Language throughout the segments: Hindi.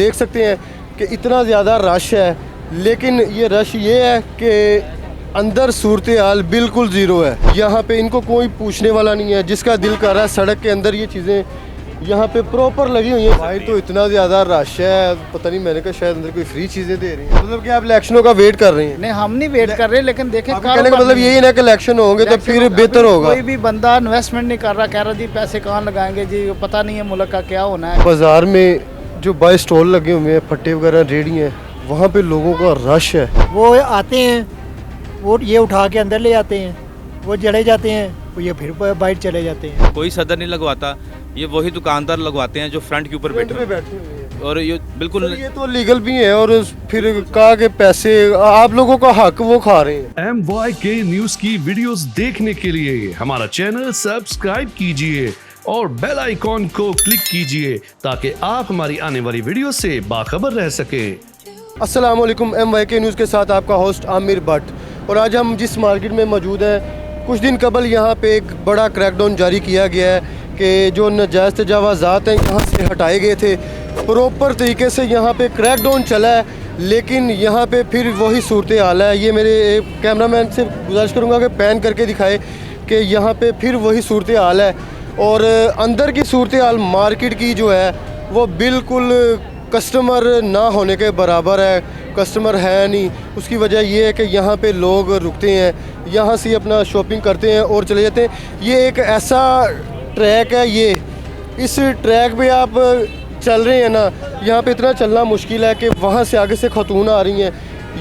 देख सकते हैं कि इतना ज़्यादा रश है, लेकिन ये रश ये है कि अंदर सूरत हाल बिल्कुल ज़ीरो है। यहाँ पे इनको कोई पूछने वाला नहीं है। जिसका दिल कर रहा है सड़क के अंदर ये चीज़ें यहाँ पे प्रॉपर लगी हुई हैं। भाई तो इतना ज़्यादा रश है, पता नहीं, मैंने कहा शायद अंदर कोई फ्री चीज़ें दे रही हैं। मतलब कि आप इलेक्शनों का वेट कर रही हैं? नहीं, हम नहीं वेट कर रहे, लेकिन देखें कहने का मतलब यही ना कि इलेक्शन होंगे तो फिर बेहतर होगा। कोई भी बंदा इन्वेस्टमेंट नहीं कर रहा, कह रहा जी पैसे कहाँ लगाएंगे जी, पता नहीं है मुल्क का क्या होना है। बाजार में जो बाय स्टॉल लगे हुए हैं, फट्टे वगैरह रेडी हैं, वहाँ पे लोगों का रश है। वो आते हैं, वो ये उठा के अंदर ले आते हैं, वो जड़े जाते हैं, वो ये फिर बाहर चले जाते हैं। कोई सदर नहीं लगवाता, ये वही दुकानदार लगवाते हैं जो फ्रंट के ऊपर बैठे हुए हैं। और ये बिल्कुल ये तो लीगल भी है, और फिर कहा कि पैसे आप लोगों का हक वो खा रहे हैं। MYK न्यूज की वीडियोस देखने के लिए हमारा चैनल सब्सक्राइब कीजिए और बेल आइकॉन को क्लिक कीजिए ताकि आप हमारी आने वाली वीडियो से बाखबर रह सके। अस्सलाम वालेकुम, MYK न्यूज़ के साथ आपका होस्ट आमिर भट्ट। और आज हम जिस मार्केट में मौजूद हैं, कुछ दिन कबल यहाँ पे एक बड़ा क्रैकडाउन जारी किया गया है कि जो नाजायज़ तजावाज़ात हैं यहाँ से हटाए गए थे। प्रॉपर तरीके से यहाँ पे क्रैकडाउन चला है, लेकिन यहाँ पे फिर वही सूरत हाल है। ये मेरे कैमरामैन से गुजारिश करूँगा कि पैन करके दिखाए कि यहाँ पे फिर वही सूरत हाल है। और अंदर की सूरत हाल मार्केट की जो है वो बिल्कुल कस्टमर ना होने के बराबर है। कस्टमर है नहीं, उसकी वजह ये है कि यहाँ पे लोग रुकते हैं, यहाँ से अपना शॉपिंग करते हैं और चले जाते हैं। ये एक ऐसा ट्रैक है, ये इस ट्रैक पे आप चल रहे हैं ना, यहाँ पे इतना चलना मुश्किल है कि वहाँ से आगे से खतून आ रही हैं,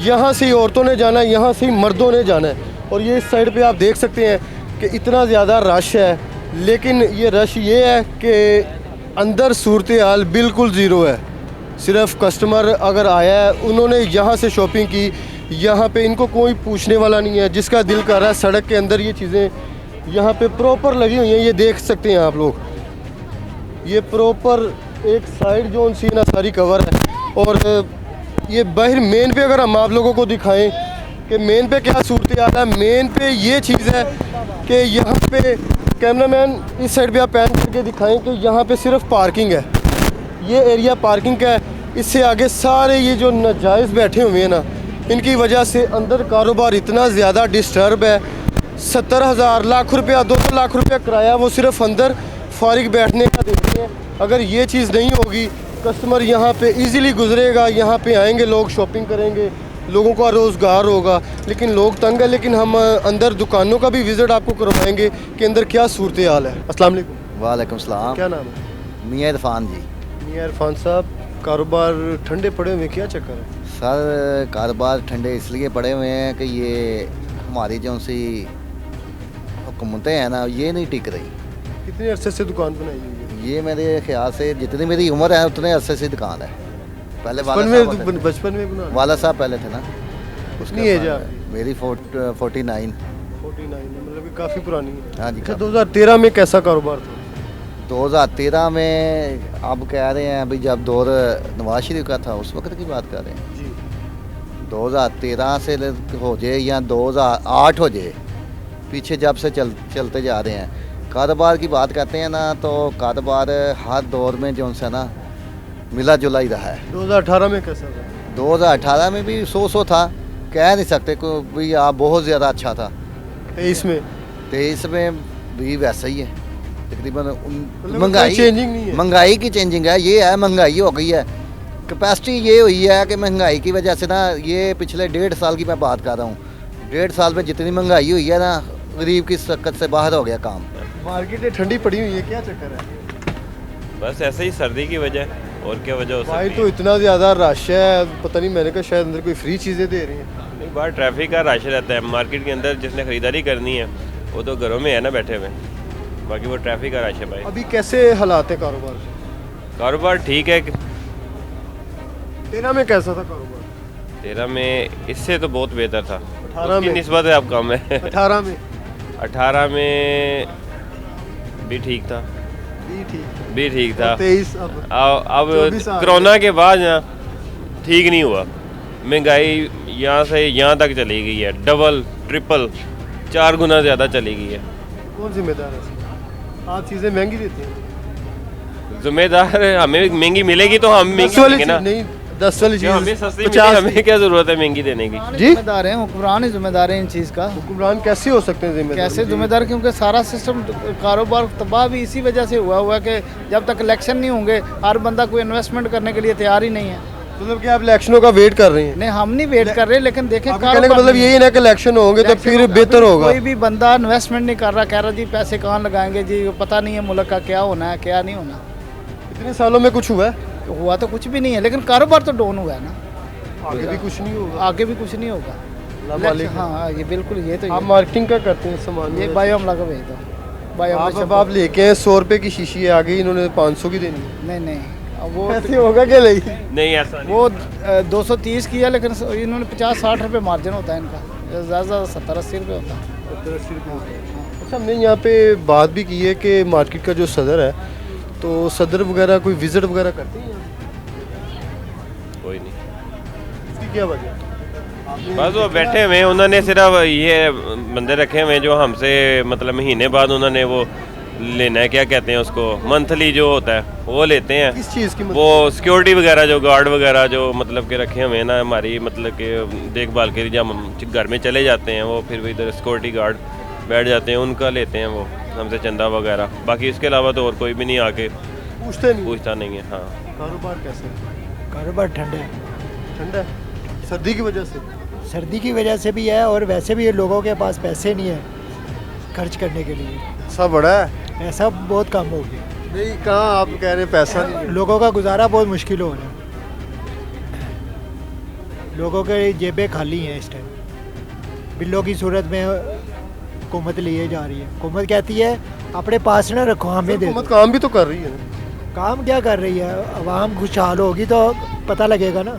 यहाँ से औरतों ने जाना है, यहाँ से मर्दों ने जाना है। और ये इस साइड पे आप देख सकते हैं कि इतना ज़्यादा रश है, लेकिन ये रश ये है कि अंदर सूरत हाल बिल्कुल ज़ीरो है। सिर्फ कस्टमर अगर आया है, उन्होंने यहाँ से शॉपिंग की, यहाँ पे इनको कोई पूछने वाला नहीं है। जिसका दिल कर रहा है सड़क के अंदर ये चीज़ें यहाँ पे प्रॉपर लगी हुई हैं। ये देख सकते हैं आप लोग, ये प्रॉपर एक साइड जो सी ना सारी कवर है। और ये बाहर मेन पे अगर हम आप लोगों को दिखाएं कि मेन पे क्या सूरत हाल है, मेन पे ये चीज़ है कि यहाँ पे कैमरामैन इस साइड पे आप पैन करके दिखाएं कि यहाँ पे सिर्फ पार्किंग है, ये एरिया पार्किंग का है। इससे आगे सारे ये जो नाजायज़ बैठे हुए हैं ना, इनकी वजह से अंदर कारोबार इतना ज़्यादा डिस्टर्ब है। 70,000 लाख रुपया 2 लाख रुपया किराया वो सिर्फ अंदर फारिग बैठने का देते हैं। अगर ये चीज़ नहीं होगी, कस्टमर यहाँ पे इजीली गुजरेगा, यहाँ पे आएंगे, लोग शॉपिंग करेंगे, लोगों का रोज़गार होगा। लेकिन लोग तंग है। लेकिन हम अंदर दुकानों का भी विज़िट आपको करवाएंगे कि अंदर क्या सूरत हाल है। अस्सलाम वालेकुम। वालेकुम सलाम। क्या नाम है? मियाँ इरफान जी। मियाँ इरफान साहब, कारोबार ठंडे पड़े हुए, क्या चक्कर है? सर कारोबार ठंडे इसलिए पड़े हुए हैं कि ये हमारी जो सी हुकूमतें हैं ना, ये नहीं टिक रही। कितने अरसे से दुकान बनाई हुई है? ये मेरे ख्याल से जितनी मेरी उम्र है उतने अरसे से दुकान है। पहले बचपन में बना वाला साहब पहले थे ना। उसकी एज है मेरी 49। मतलब कि काफ़ी पुरानी है। हाँ जी। 2013 में कैसा कारोबार था? 2013 में आप कह रहे हैं अभी जब दौर नवाज शरीफ का था, उस वक्त की बात कर रहे हैं जी। 2013 से हो जाए या 2008 हो जाए, पीछे जब से चलते जा रहे हैं। कारोबार की बात करते हैं ना, तो कारोबार हर दौर में जो है ना मिला जुला ही रहा है। 2018 में कैसा था? 2018 में भी 100 था, कह नहीं सकते को भी आप बहुत ज़्यादा अच्छा था। 23 में भी वैसा ही है तकरीबन। मतलब महंगाई चेंजिंग नहीं है। महंगाई की चेंजिंग है, ये है महंगाई हो गई है। कैपेसिटी ये हुई है कि महंगाई की वजह से ना, ये पिछले 1.5 साल की मैं बात कर रहा हूँ, 1.5 साल में जितनी महंगाई हुई है ना, गरीब की सकत से बाहर हो गया काम। मार्केट ठंडी पड़ी हुई है, क्या चक्कर है? बस ऐसे ही सर्दी की वजह, और क्या वजह हो सकती भाई है? तो इतना ज़्यादा रश है, पता नहीं, मैंने कहा शायद अंदर कोई फ्री चीज़ें दे रही हैं। नहीं, बाहर ट्रैफिक का रश रहता है। मार्केट के अंदर जिसने ख़रीदारी करनी है वो तो घरों में है ना बैठे हुए, बाकी वो ट्रैफिक का रश है भाई। अभी कैसे हालात है कारोबार? कारोबार ठीक है। 13 में कैसा था कारोबार? 13 में इससे तो बहुत बेहतर था। 18 में निस्बत है अब कम है। 18 में 18 में भी ठीक था। भी ठीक था। 23 अब 24 आ कोरोना के बाद ना ठीक नहीं हुआ। महंगाई यहाँ से यहाँ तक चली गई है, डबल ट्रिपल 4 गुना ज़्यादा चली गई है। कौन जिम्मेदार है? आप चीज़ें महंगी देती हैं? जिम्मेदार हमें महंगी मिलेगी तो हम 10 महंगी वाली देंगे चीज ना। नहीं, 10 वाली जो हमें चीज सस्ती मिले 50 हमें क्या जरूरत है महंगी देने की। जी? जिम्मेदार हैं, हुक्मरान ही जिम्मेदार हैं इन चीज़ का। हुक्मरान कैसे हो सकते हैं जिम्मेदार? कैसे जिम्मेदार, क्योंकि सारा सिस्टम कारोबार तबाह भी इसी वजह से हुआ है कि जब तक इलेक्शन नहीं होंगे हर बंदा कोई इन्वेस्टमेंट करने के लिए तैयार ही नहीं है। मतलब कि आप इलेक्शनों का वेट कर रहे हैं? नहीं, हम नहीं वेट कर रहे, लेकिन देखें आपके कहने का मतलब नहीं- यही है ना कि इलेक्शन होंगे तो इलेक्शन फिर होगा, बेहतर अभी होगा। कोई भी बंदा इन्वेस्टमेंट नहीं कर रहा, कह रहा जी पैसे कहाँ लगाएंगे जी, पता नहीं है मुल्क का क्या होना है क्या नहीं होना। इतने सालों में कुछ हुआ है? हुआ तो कुछ भी नहीं है, लेकिन कारोबार तो डाउन हुआ है ना, आगे भी कुछ नहीं होगा। आगे भी कुछ नहीं होगा। अल्लाह मालिक। हाँ ये बिल्कुल, ये तो आप मार्केटिंग का करते हैं सामान ये में? बायो अमला का भेज दो, बायो आप अमला अब आप लेके हैं 100 रुपए की शीशी है, आगे इन्होंने 500 की देनी है। नहीं नहीं, अब वो ऐसे होगा क्या? नहीं, नहीं ऐसा नहीं। वो 230 किया, लेकिन इन्होंने 50-60 रुपये मार्जिन होता है इनका, ज़्यादा ज़्यादा 70-80 रुपये होता है। अच्छा, हमने यहाँ पे बात भी की है कि मार्केट का जो सदर है, तो सदर वगैरह कोई विजिट वगैरह करते हैं? कोई नहीं, इसकी क्या वजह? बस वो बैठे हुए हैं, उन्होंने सिर्फ ये बंदे रखे हुए हैं जो हमसे मतलब महीने बाद उन्होंने वो लेना है, क्या कहते हैं उसको, मंथली जो होता है वो लेते हैं। किस चीज़ की? वो सिक्योरिटी वगैरह जो गार्ड वगैरह जो मतलब के रखे हुए हैं ना हमारी मतलब के देखभाल के लिए, जब हम घर में चले जाते हैं वो फिर भी इधर सिक्योरिटी गार्ड बैठ जाते हैं, उनका लेते हैं वो हमसे चंदा वगैरह। बाकी इसके अलावा तो और कोई भी नहीं आके पूछते नहीं? पूछता नहीं है। हाँ, कारोबार कैसे है? कारोबार ठंडा है, ठंडा है सर्दी की वजह से? सर्दी की वजह से भी है, और वैसे भी लोगों के पास पैसे नहीं है खर्च करने के लिए, सब बड़ा है? ऐसा बहुत कम हो गया, नहीं, कहाँ आप कह रहे हैं पैसा नहीं है? लोगों का गुजारा बहुत मुश्किल हो रहा है, लोगों के जेबें खाली हैं इस टाइम, बिलों की सूरत में हुकूमत लिए जा रही है। हुकूमत कहती है अपने पास ना रखो, हमें दे दो। हुकूमत काम भी तो कर रही है ना। काम क्या कर रही है? आवाम खुशहाल होगी तो पता लगेगा ना,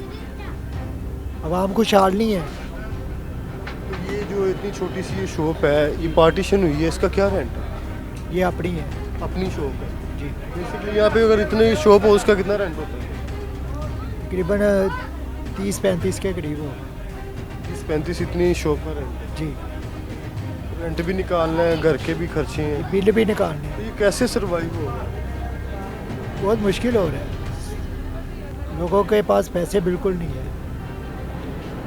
आवाम खुशहाल नहीं है। तो ये जो इतनी छोटी सी ये शॉप है, ये पार्टीशन हुई है, इसका क्या रेंट है? ये अपनी है अपनी शॉप है जी, बेसिकली। यहाँ पे अगर इतनी शॉप हो उसका कितना रेंट होता है? तकरीबन 30-35 के करीब हो 30-35 इतनी शॉप का रेंट है। जी, रेंट भी निकालना है, घर के भी खर्चे हैं, बिल भी निकालने तो ये कैसे सर्वाइव होगा? बहुत मुश्किल हो रहा है, लोगों के पास पैसे बिल्कुल नहीं है,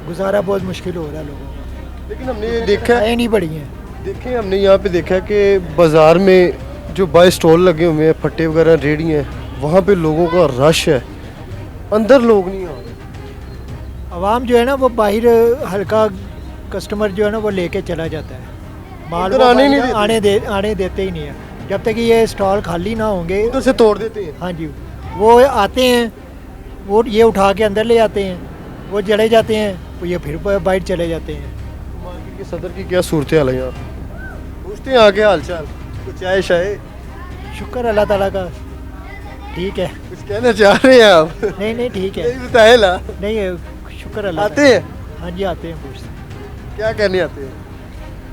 गुजारा बहुत मुश्किल हो रहा है लोगों का। लेकिन हमने ये देखा है, आए नहीं बढ़ी हैं, देखें हमने यहाँ पे देखा है कि बाज़ार में जो बाय स्टॉल लगे हुए हैं, फट्टे वगैरह रेडी हैं, वहाँ पे लोगों का रश है, अंदर लोग नहीं आ रहे। आवाम जो है ना वो बाहर हल्का कस्टमर जो है ना वो लेके चला जाता है, माल अंदर वो आने ही नहीं बाहर देते। आने देते ही नहीं है, जब तक ये स्टॉल खाली ना होंगे। उधर से तोड़ देते हैं। हाँ जी, वो आते हैं, वो ये उठा के अंदर ले जाते हैं, वो जड़े जाते हैं, वो ये फिर बाहर चले जाते हैं। मार्केट के सदर की क्या सूरत हाल है यहाँ? पूछते हैं आगे हाल चाल, कुछ चाय शाय? शुक्र अल्लाह ताला का, ठीक है। कुछ कहना चाह रहे हैं आप? नहीं नहीं ठीक है, नहीं बताए ला। नहीं है, शुक्र अल्लाह आते का। हैं? हाँ जी आते हैं, पूछते हैं क्या कहने आते हैं?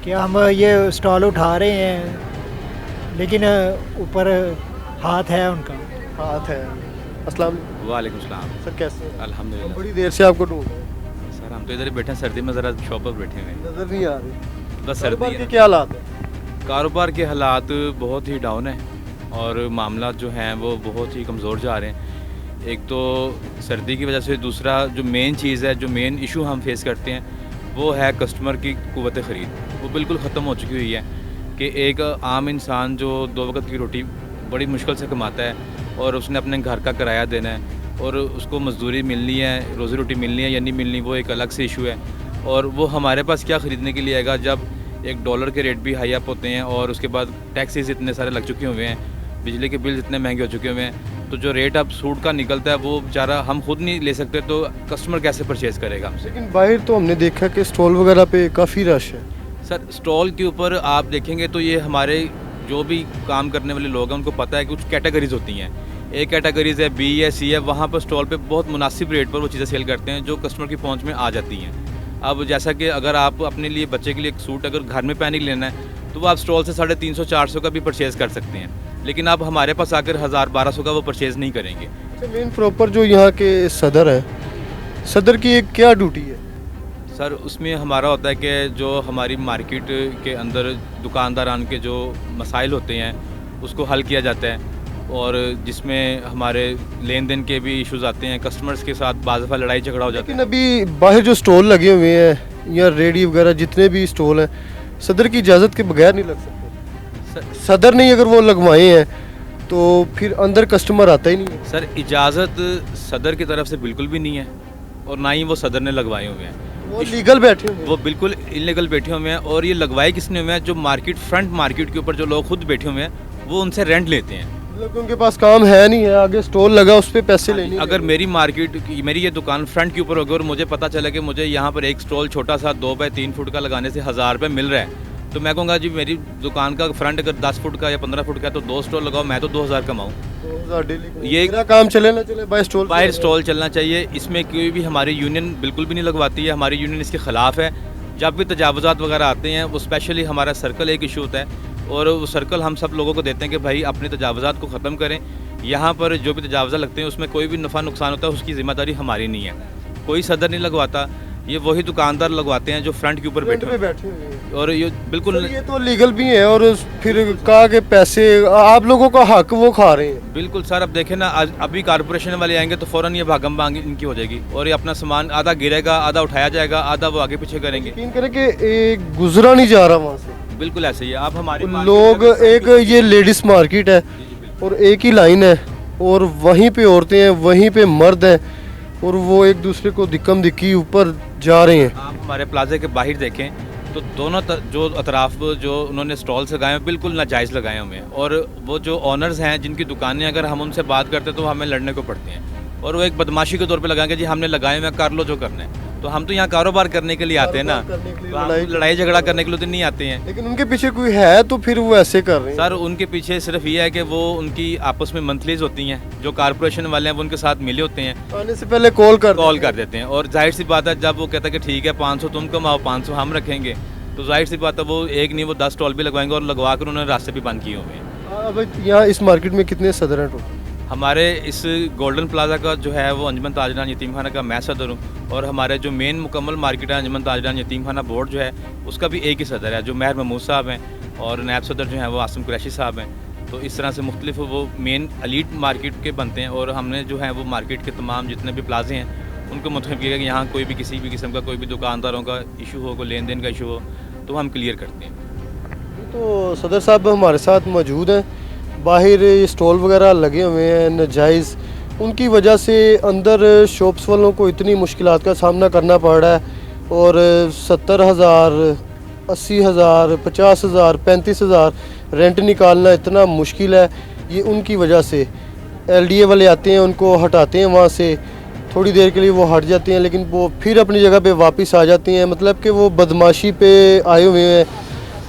कि हम ये स्टॉल उठा रहे हैं, लेकिन ऊपर हाथ है उनका। हाथ है। अस्सलाम वालेकुम सलाम। सर, कैसे हैं? हम अल्हम्दुलिल्लाह। बड़ी देर से आपको ढूंढ रहे हैं, सर हम तो इधर ही बैठे हैं, सर्दी में ज़रा शॉप पर बैठे हुए हैं। नजर नहीं आ रही। बस कारोबार सर्दी के है। क्या हालात है? कारोबार के हालात बहुत ही डाउन है और मामला जो हैं वो बहुत ही कमज़ोर जा रहे हैं। एक तो सर्दी की वजह से, दूसरा जो मेन चीज़ है, जो मेन इशू हम फेस करते हैं वो है कस्टमर की क़ुव्वत ख़रीद। वो बिल्कुल ख़त्म हो चुकी हुई है कि एक आम इंसान जो 2 वक्त की रोटी बड़ी मुश्किल से कमाता है और उसने अपने घर का किराया देना है और उसको मजदूरी मिलनी है, रोज़ी रोटी मिलनी है या नहीं मिलनी, वो एक अलग से इशू है। और वो हमारे पास क्या ख़रीदने के लिए आएगा जब $1 के रेट भी हाई अप होते हैं और उसके बाद टैक्सेस इतने सारे लग चुके हुए हैं, बिजली के बिल इतने महंगे हो चुके हुए हैं, तो जो रेट अब सूट का निकलता है वो बेचारा हम खुद नहीं ले सकते, तो कस्टमर कैसे परचेज़ करेगा हमसे। लेकिन बाहर तो हमने देखा कि स्टॉल वगैरह पे काफ़ी रश है। सर स्टॉल के ऊपर आप देखेंगे तो ये हमारे जो भी काम करने वाले लोग हैं उनको पता है कि कुछ कैटेगरीज होती हैं। एक कैटेगरीज है B है C है, वहाँ पर स्टॉल पे बहुत मुनासिब रेट पर वो चीज़ें सेल करते हैं जो कस्टमर की पहुँच में आ जाती हैं। अब जैसा कि अगर आप अपने लिए बच्चे के लिए एक सूट अगर घर में पहने के लेना है तो वो आप स्टॉल से 350-400 का भी परचेज़ कर सकते हैं, लेकिन आप हमारे पास आकर 1000-1200 का वो परचेज़ नहीं करेंगे। अच्छा, मेन प्रॉपर जो यहाँ के सदर है, सदर की एक क्या ड्यूटी है? सर उसमें हमारा होता है कि जो हमारी मार्केट के अंदर दुकानदारान के जो मसाइल होते हैं उसको हल किया जाता है और जिसमें हमारे लेन देन के भी इश्यूज आते हैं, कस्टमर्स के साथ बाज़ दफ़ा लड़ाई झगड़ा हो जाता लेकिन अभी बाहर जो स्टॉल लगे हुए हैं या रेडी वगैरह जितने भी स्टॉल हैं, सदर की इजाज़त के बगैर नहीं लग सकते। है। सदर ने अगर वो लगवाए हैं तो फिर अंदर कस्टमर आता ही नहीं है। सर इजाज़त सदर की तरफ से बिल्कुल भी नहीं है और ना ही वो सदर ने लगवाए हुए हैं, वो लीगल बैठे हुए हैं। वो बिल्कुल इलीगल बैठे हुए हैं। और ये लगवाए किसने हुए हैं? जो मार्केट फ्रंट मार्केट के ऊपर जो लोग खुद बैठे हुए हैं वो उनसे रेंट लेते हैं। मतलब कि उनके पास काम है नहीं है, आगे स्टॉल लगा उस पर पैसे लेने हैं। अगर मेरी मार्केट मेरी ये दुकान फ्रंट के ऊपर होगी और मुझे पता चला कि मुझे यहाँ पर एक स्टॉल छोटा सा 2 बाय 3 फुट का लगाने से 1000 रुपये मिल रहा है, तो मैं कहूँगा जी मेरी दुकान का फ्रंट अगर 10 फुट का या 15 फुट का है तो 2 स्टॉल लगाओ, मैं तो 2000 कमाऊँ। 2000 डेली ये मेरा काम चले ना चले बाय स्टॉल बाहर स्टॉल चलना चाहिए। इसमें कोई भी हमारी यूनियन बिल्कुल भी नहीं लगवाती है, हमारी यूनियन इसके ख़िलाफ़ है। जब भी तजावुज़ात वगैरह आते हैं वो स्पेशली हमारा सर्कल एक इशू होता है और वो सर्कल हम सब लोगों को देते हैं कि भाई अपने तजावुज़ात को ख़त्म करें। यहाँ पर जो भी तजावुज़ा लगते हैं उसमें कोई भी नफ़ा नुकसान होता है उसकी ज़िम्मेदारी हमारी नहीं है, कोई सदर नहीं लगवाता, ये वही दुकानदार लगवाते हैं जो फ्रंट के ऊपर बैठे पे बैठे हुए हैं। और ये बिल्कुल सर, ये तो लीगल भी है और फिर कहा कि पैसे आप लोगों का हक वो खा रहे हैं। बिल्कुल सर, अब देखें ना अभी कारपोरेशन वाले आएंगे तो फ़ौरन ये भागम भाग इनकी हो जाएगी और ये अपना सामान आधा गिरेगा, आधा उठाया जाएगा, आधा वो आगे पीछे करेंगे। यकीन करें कि एक गुजरा नहीं जा रहा वहाँ से। बिल्कुल ऐसे ही है। आप हमारे लोग एक ये लेडीज मार्केट है और एक ही लाइन है और वहीं पे औरतें हैं, वहीं पे मर्द हैं और वो एक दूसरे को दिक्कम दिक्की ऊपर जा रहे हैं। आप हमारे प्लाजे के बाहर देखें तो दोनों जो अतराफ जो उन्होंने स्टॉल्स लगाए हैं बिल्कुल नाजायज़ लगाए हुए हैं और वो जो ऑनर्स हैं जिनकी दुकानें अगर हम उनसे बात करते हैं तो हमें लड़ने को पड़ते हैं और वो एक बदमाशी के तौर पे लगाएंगे जी हमने लगाए हुए हैं कर लो जो करना है। तो हम तो यहाँ कारोबार करने के लिए आते हैं ना, तो हम लड़ाई झगड़ा करने के लिए तो नहीं आते हैं। लेकिन उनके पीछे कोई है तो फिर वो ऐसे कर रहे हैं। सर उनके पीछे सिर्फ ये है कि वो उनकी आपस में मंथलीज होती हैं, जो कारपोरेशन वाले हैं वो उनके साथ मिले होते हैं, आने से पहले कॉल कर देते हैं और जाहिर सी बात है जब वो कहता है कि ठीक है 500 तुम कमाओ 500 हम रखेंगे, तो जाहिर सी बात है वो एक नहीं वो 10 स्टॉल भी लगवाएंगे और लगवा कर उन्होंने रास्ते भी बंद किए हुए हैं। अब यहाँ इस मार्केट में कितने सदर हैं टोटल? हमारे इस गोल्डन प्लाजा का जो है वो अंजुमन ताजरान यतीम खाना का मैं सदर हूँ और हमारे जो मेन मुकम्मल मार्केट है अंजुमन ताजरान यतीम खाना बोर्ड जो है उसका भी एक ही सदर है जो महर महमूद साहब हैं और नायब सदर जो हैं वो आसिम कुरैशी साहब हैं। तो इस तरह से मुख्तलिफ वो मेन एलीट मार्केट के बनते हैं और हमने जो है वो मार्केट के तमाम जितने भी प्लाजे हैं उनको मुतहब किया कि यहाँ कोई भी किसी भी किस्म का कोई भी दुकानदारों का इशू हो, कोई लेन देन का इशू हो तो हम क्लियर करते हैं। तो सदर साहब हमारे साथ मौजूद हैं, बाहर स्टॉल वगैरह लगे हुए हैं नाजायज़, उनकी वजह से अंदर शॉप्स वालों को इतनी मुश्किलात का सामना करना पड़ रहा है और 70,000, 80,000, 50,000, 35,000 रेंट निकालना इतना मुश्किल है। ये उनकी वजह से LDA वाले आते हैं उनको हटाते हैं वहाँ से, थोड़ी देर के लिए वो हट जाते हैं लेकिन वो फिर अपनी जगह पे वापस आ जाते हैं, मतलब कि वो बदमाशी पे आए हुए हैं।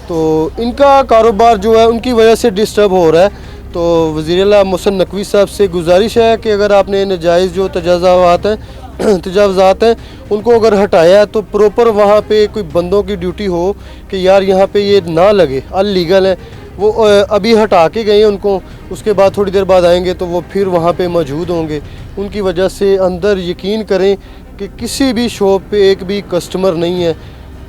तो इनका कारोबार जो है उनकी वजह से डिस्टर्ब हो रहा है। तो वज़ीर-ए-आला मोहसिन नकवी साहब से गुजारिश है कि अगर आपने नाजायज़ जो तजावुज़ात हैं उनको अगर हटाया है तो प्रॉपर वहाँ पे कोई बंदों की ड्यूटी हो कि यार यहाँ पे ये ना लगे, अनलीगल है, वो अभी हटा के गए हैं उनको, उसके बाद थोड़ी देर बाद आएंगे तो वो फिर वहाँ पे मौजूद होंगे। उनकी वजह से अंदर यकीन करें कि किसी भी शॉप पे एक भी कस्टमर नहीं है,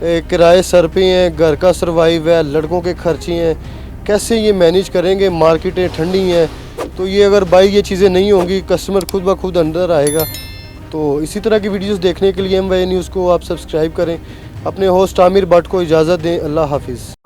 किराए सर पे हैं, घर का सरवाइव है, लड़कों के खर्चे हैं, कैसे ये मैनेज करेंगे, मार्केटें ठंडी हैं। तो ये अगर भाई ये चीज़ें नहीं होंगी कस्टमर खुद ब खुद अंदर आएगा। तो इसी तरह की वीडियोस देखने के लिए MY न्यूज़ को आप सब्सक्राइब करें। अपने होस्ट आमिर भट्ट को इजाज़त दें। अल्लाह हाफिज़।